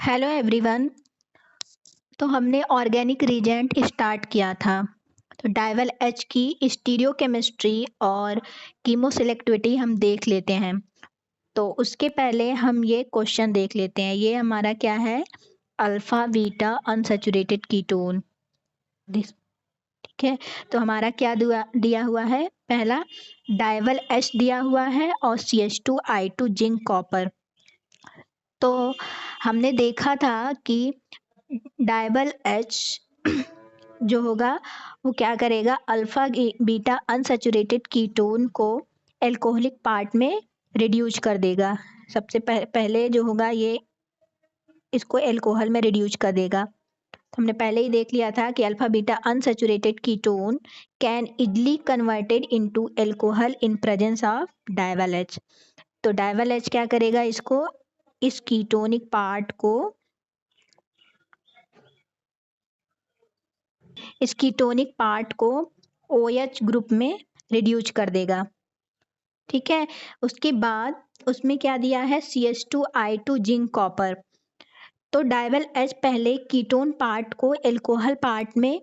Hello everyone. तो हमने organic reagent start किया था। तो डाइवल एच की स्टीरियोकेमिस्ट्री और कीमोसेलेक्टिविटी हम देख लेते हैं। तो उसके पहले हम ये क्वेश्चन देख लेते हैं। ये हमारा क्या है? Alpha beta unsaturated ketone. ठीक है। तो हमारा क्या दिया हुआ है? पहला डाइवल एच दिया हुआ है और CH2I2 जिंक कॉपर। तो हमने देखा था कि डाइवल एच जो होगा वो क्या करेगा? अल्फा बीटा अनसैचुरेटेड कीटोन को एल्कोहलिक पार्ट में रिड्यूस कर देगा। सबसे पहले जो होगा ये इसको एल्कोहल में रिड्यूस कर देगा। तो हमने पहले ही देख लिया था कि alpha beta unsaturated ketone can easily converted into alcohol in presence of Diavel H. तो डाइवल एच क्या करेगा? इसको इस कीटोनिक पार्ट को इस कीटोनिक पार्ट को OH ग्रुप में रिड्यूस कर देगा। ठीक है। उसके बाद उसमें क्या दिया है? CH2I2 zinc copper. तो डाइवल एच पहले कीटोन पार्ट को एल्कोहल पार्ट में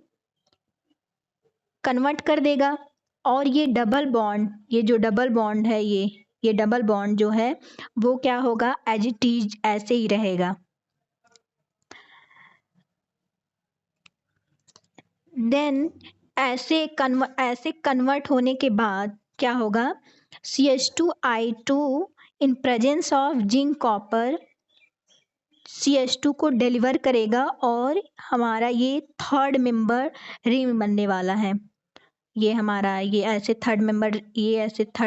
कन्वर्ट कर देगा और ये डबल बॉन्ड, ये जो डबल बॉन्ड है, ये डबल बॉन्ड जो है वो क्या होगा? एज इट इज ऐसे ही रहेगा। देन ऐसे कन्वर्ट होने के बाद क्या होगा? CH2I2 in presence of zinc copper CH2 को डिलीवर करेगा और हमारा ये थर्ड मेंबर रिंग बनने वाला है। ये हमारा ये ऐसे थर्ड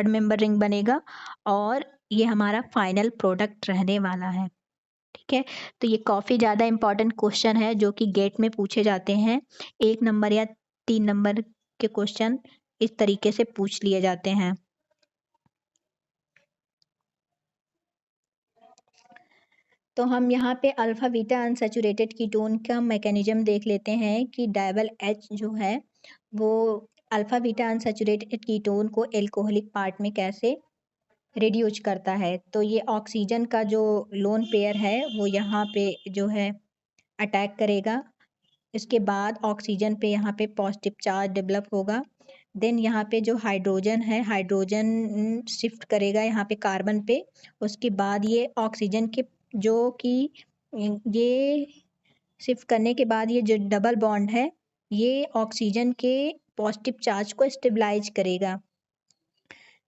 मेंबर रिंग बनेगा और ये हमारा फाइनल प्रोडक्ट रहने वाला है। ठीक है। तो ये काफ़ी ज़्यादा इम्पोर्टेंट क्वेश्चन है जो कि गेट में पूछे जाते हैं। 1 नंबर या 3 नंबर के क्वेश्चन इस तरीके से पूछ लिए जाते हैं। तो हम यहाँ पे अल्फा बीटा अनसैचुरेटेड कीटोन का मैकेनिज्म देख लेते हैं कि डाइवल एच जो है वो अल्फा बीटा अनसैचुरेटेड कीटोन को एल्कोहलिक पार्ट में कैसे रिड्यूस करता है। तो ये ऑक्सीजन का जो लोन पेयर है वो यहाँ पे जो है अटैक करेगा। इसके बाद ऑक्सीजन पे यहाँ पे पॉजिटिव चार्ज डेवलप होगा। देन यहाँ पे जो हाइड्रोजन है, हाइड्रोजन शिफ्ट करेगा यहाँ पे कार्बन पे। उसके बाद ये ऑक्सीजन के जो कि ये शिफ्ट करने के बाद ये जो डबल बॉन्ड है ये ऑक्सीजन के पॉजिटिव चार्ज को स्टेबलाइज करेगा।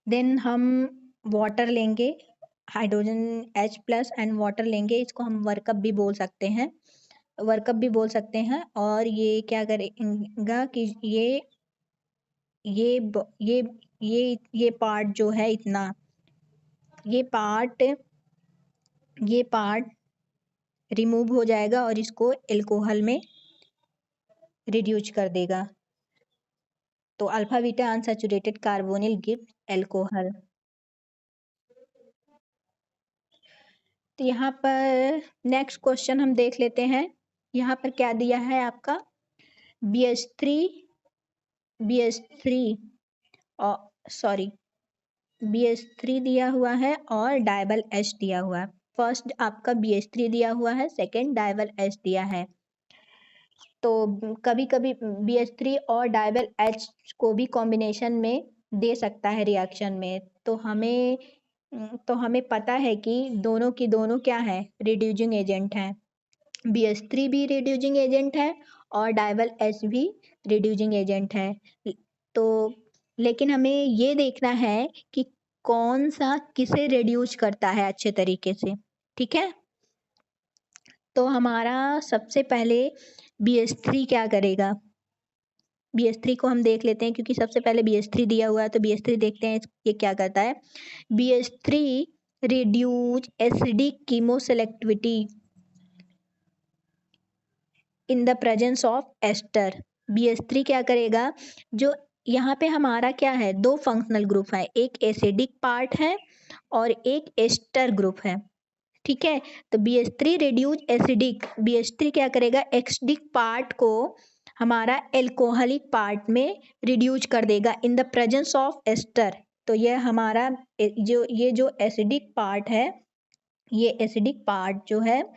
देन हम वाटर लेंगे, हाइड्रोजन H+ एंड वाटर लेंगे। इसको हम वर्कअप भी बोल सकते हैं, और ये क्या करेगा कि ये ब- ये पार्ट जो है इतना ये पार्ट रिमूव हो जाएगा और इसको एल्कोहल में रिड्यूस कर देगा। तो alpha beta unsaturated carbonyl gives alcohol. तो यहाँ पर नेक्स्ट क्वेश्चन हम देख लेते हैं। यहाँ पर क्या दिया है आपका? BH3 और BH3 दिया हुआ है और डाइवल H दिया हुआ है। फर्स्ट आपका BH3 दिया हुआ है, सेकंड डाइवल H दिया है। तो कभी कभी BH3 और डाइवल H को भी कॉम्बिनेशन में दे सकता है रिएक्शन में। तो हमें पता है कि दोनों की दोनों क्या है? रिड्यूसिंग एजेंट है। BH3 भी रिड्यूसिंग एजेंट है और डाइवल H भी रिड्यूसिंग एजेंट है। तो लेकिन हमें ये देखना है कि कौन सा किसे रिड्यूस करता है अच्छे तरीके से। ठीक है। तो हमारा सबसे पहले BH3 क्या करेगा? BH3 को हम देख लेते हैं क्योंकि सबसे पहले BH3 दिया हुआ है। तो BH3 देखते हैं ये क्या करता है। BH3 reduce acidic chemoselectivity in the presence of ester. BH3 क्या करेगा? जो यहाँ पे हमारा क्या है? 2 फंक्शनल ग्रुप है, एक एसिडिक पार्ट है और एक एस्टर ग्रुप है। ठीक है। तो BH3 रिड्यूस एसिडिक, BH3 क्या करेगा? एसिडिक पार्ट को हमारा एल्कोहलिक पार्ट में रिड्यूस कर देगा in the presence of ester. तो ये हमारा जो एसिडिक पार्ट है, ये एसिडिक पार्ट जो है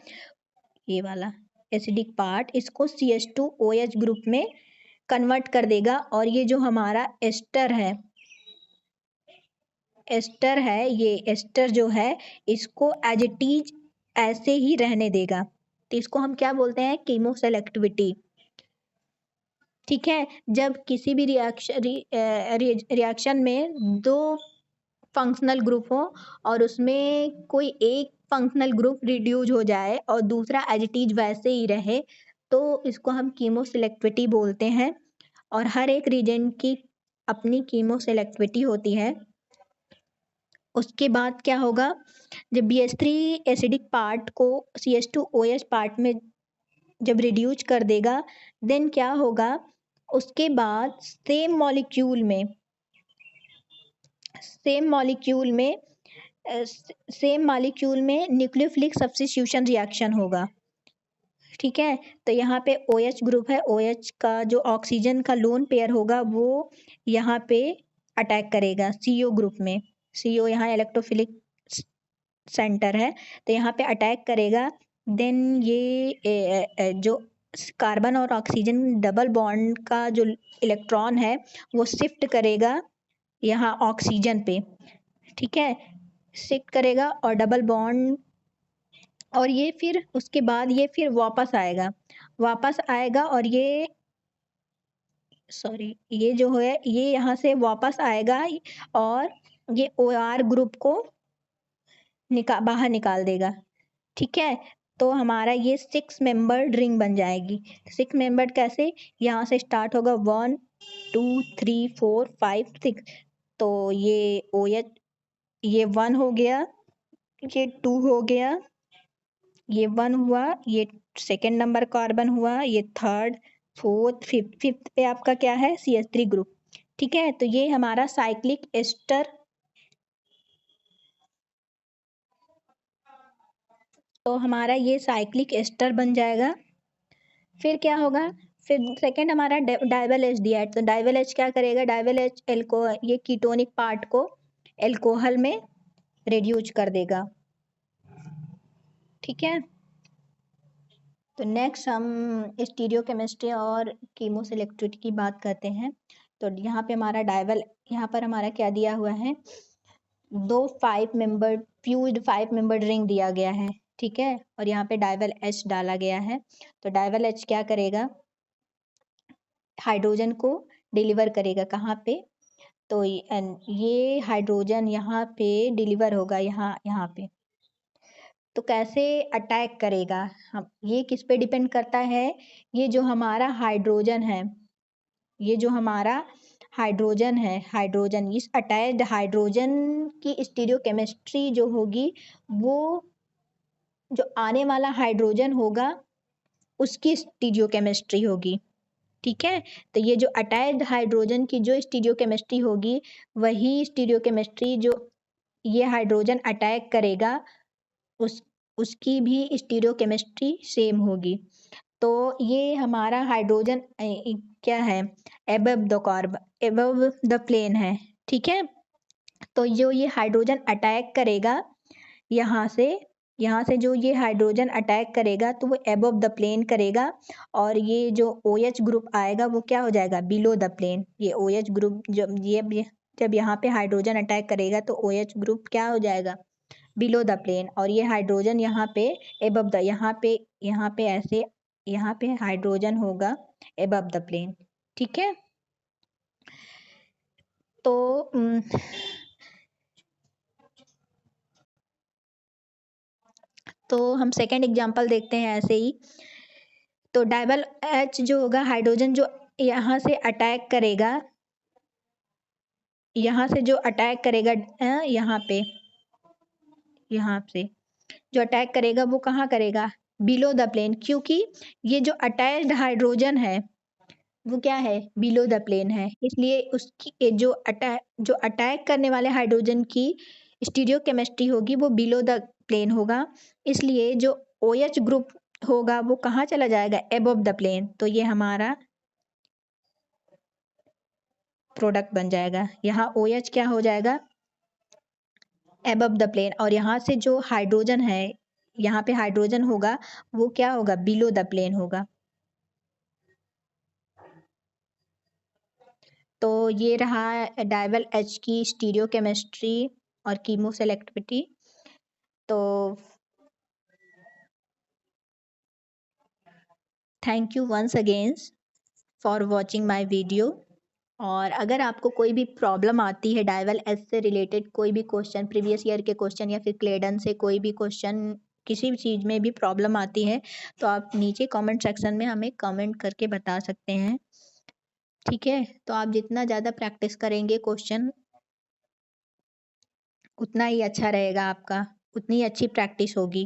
ये वाला एसिडिक पार्ट इसको CH2OH ग्रुप में कन्वर्ट कर देगा और ये जो हमारा एस्टर है ये एस्टर जो है इसको एज इट इज ऐसे ही रहने देगा। तो इसको हम क्या बोलते हैं? Chemo selectivity. ठीक है, जब किसी भी रिएक्शन में दो फंक्शनल ग्रुप हो और उसमें कोई एक फंक्शनल ग्रुप रिड्यूज हो जाए और दूसरा एज इट इज वैसे ही रहे तो इसको हम कीमो सेलेक्टिविटी बोलते हैं। और हर एक रीजेंट की अपनी कीमो सेलेक्टिविटी होती है। उसके बाद क्या होगा? जब BH3 एसिडिक पार्ट को CH2OH पार्ट में जब रिड्यूस कर देगा देन क्या होगा? उसके बाद सेम मॉलिक्यूल में न्यूक्लियोफिलिक सब्स्टिट्यूशन रिएक्शन होगा। ठीक है, तो यहाँ पे OH ग्रुप है, OH का जो ऑक्सीजन का लोन पेयर होगा वो यहाँ पे अटैक करेगा CO ग्रुप में। CO यहाँ इलेक्ट्रोफिलिक सेंटर है तो यहाँ पे अटैक करेगा। देन ये जो कार्बन और ऑक्सीजन डबल बॉन्ड का जो इलेक्ट्रॉन है वो शिफ्ट करेगा यहाँ ऑक्सीजन पे। ठीक है, शिफ्ट करेगा और डबल बॉन्ड और ये फिर उसके बाद ये फिर वापस आएगा और ये जो है ये यहाँ से वापस आएगा और ये OR ग्रुप को बाहर निकाल देगा। ठीक है, तो हमारा ये 6 मेंबर्ड रिंग बन जाएगी। 6 मेंबर्ड कैसे? यहाँ से स्टार्ट होगा 1 2 3 4 5 6 तो ये OH ये 1 हो गया, ये 2 हो गया, ये 1 हुआ, ये सेकेंड नंबर कार्बन हुआ, ये थर्ड, फोर्थ, फिफ्थ पे आपका क्या है? CH3 group. ठीक है, तो ये हमारा साइक्लिक एस्टर बन जाएगा। फिर क्या होगा? फिर सेकेंड हमारा डाइबल H दिया है तो डाइबल H क्या करेगा? डाइबल H ये कीटोनिक पार्ट को एल्कोहल में रिड्यूस कर देगा। ठीक है, तो नेक्स्ट हम स्टीरियोकेमिस्ट्री और कीमो सेलेक्टिविटी की बात करते हैं। तो यहाँ पे हमारा यहाँ पर हमारा क्या दिया हुआ है? दो 5 मेंबर्ड रिंग दिया गया है। ठीक है, और यहाँ पे डाइबल H डाला गया है। तो डाइबल H क्या करेगा? हाइड्रोजन को डिलीवर करेगा कहाँ पे? तो ये हाइड्रोजन यहाँ पे डिलीवर होगा यहाँ पे। तो कैसे अटैक करेगा? हम ये किस पे डिपेंड करता है? ये जो हमारा हाइड्रोजन है हाइड्रोजन इस अटैच्ड हाइड्रोजन की स्टीरियोकेमिस्ट्री जो होगी वो जो आने वाला हाइड्रोजन होगा उसकी स्टीरियोकेमिस्ट्री होगी। ठीक है, तो ये जो अटैच्ड हाइड्रोजन की जो स्टीरियोकेमिस्ट्री होगी वही स्टीरियोकेमिस्ट्री जो ये हाइड्रोजन अटैक करेगा उसकी भी स्टीरियोकेमिस्ट्री सेम होगी। तो ये हमारा हाइड्रोजन क्या है? एबव द प्लेन है। ठीक है, तो जो ये हाइड्रोजन अटैक करेगा यहाँ से जो ये हाइड्रोजन अटैक करेगा तो वो एबव द प्लेन करेगा और ये जो OH ग्रुप आएगा वो क्या हो जाएगा? Below the plane. ये OH ग्रुप जब यहाँ पे हाइड्रोजन अटैक करेगा तो OH ग्रुप क्या हो जाएगा? बिलो द प्लेन और ये हाइड्रोजन यहाँ पे एबव द यहाँ पे हाइड्रोजन होगा एबव द प्लेन। ठीक है, तो हम सेकेंड एग्जांपल देखते हैं ऐसे ही। तो डाइबल H जो होगा हाइड्रोजन जो यहाँ से अटैक करेगा यहाँ से जो अटैक करेगा वो कहाँ करेगा? बिलो द प्लेन, क्योंकि ये जो अटैच्ड हाइड्रोजन है वो क्या है? बिलो द प्लेन है। इसलिए उसकी जो अटैक करने वाले हाइड्रोजन की स्टीरियोकेमिस्ट्री होगी वो बिलो द प्लेन होगा। इसलिए जो OH ग्रुप होगा वो कहाँ चला जाएगा? Above the plane. तो ये हमारा प्रोडक्ट बन जाएगा। यहाँ OH क्या हो जाएगा? एबव द प्लेन और यहाँ से जो हाइड्रोजन है यहाँ पे हाइड्रोजन होगा वो क्या होगा, बिलो द प्लेन होगा। तो ये रहा डायबल एच की स्टीरियोकेमिस्ट्री और कीमो सेलेक्टिविटी। तो thank you once again for watching my video. और अगर आपको कोई भी प्रॉब्लम आती है डायबल एच से रिलेटेड, कोई भी क्वेश्चन प्रीवियस ईयर के क्वेश्चन या फिर क्लेडन से कोई भी क्वेश्चन, किसी भी चीज़ में भी प्रॉब्लम आती है, तो आप नीचे कमेंट सेक्शन में हमें कमेंट करके बता सकते हैं। ठीक है, तो आप जितना ज़्यादा प्रैक्टिस करेंगे क्वेश्चन, उतना ही अच्छा रहेगा आपका, उतनी अच्छी प्रैक्टिस होगी।